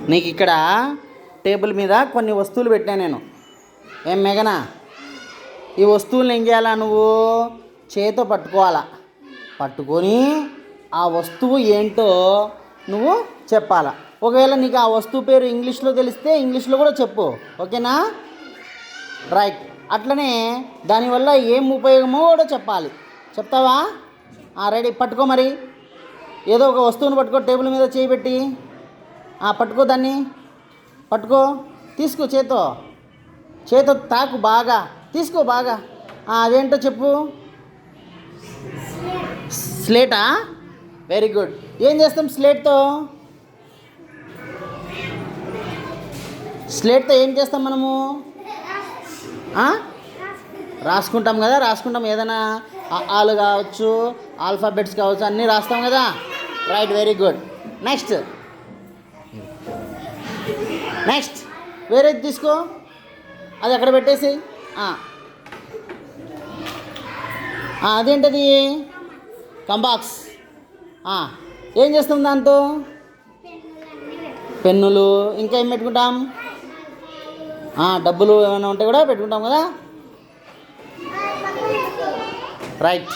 నీకు ఇక్కడ టేబుల్ మీద కొన్ని వస్తువులు పెట్టాను నేను. ఏం మేఘనా, ఈ వస్తువులను ఏం చేయాలా? నువ్వు చేతితో పట్టుకోవాలా. పట్టుకొని ఆ వస్తువు ఏంటో నువ్వు చెప్పాలా. ఒకవేళ నీకు ఆ వస్తువు పేరు ఇంగ్లీష్లో తెలిస్తే ఇంగ్లీష్లో కూడా చెప్పు. ఓకేనా? రైట్. అట్లనే దానివల్ల ఏం ఉపయోగమో కూడా చెప్పాలి. చెప్తావా? రెడీ. పట్టుకో. మరి ఏదో ఒక వస్తువుని పట్టుకో. టేబుల్ మీద చేయి పెట్టి పట్టుకో. దాన్ని పట్టుకో. తీసుకో. చేతో తాకు. బాగా తీసుకో. బాగా. అదేంటో చెప్పు. స్లేటా? Very good. ఏం చేస్తాం స్లేట్తో? ఏం చేస్తాం మనము? రాసుకుంటాం కదా. రాసుకుంటాం. ఏదైనా ఆలు కావచ్చు, ఆల్ఫాబెట్స్ కావచ్చు, అన్నీ రాస్తాం కదా. రైట్. Very good. నెక్స్ట్ వేరేది తీసుకో. అది అక్కడ పెట్టేసి. అదేంటది? కంబాక్స్. ఏం చేస్తాం దాంతో? పెన్నులు. ఇంకా ఏం పెట్టుకుంటాం? డబ్బులు ఏమైనా ఉంటే కూడా పెట్టుకుంటాం కదా. రైట్.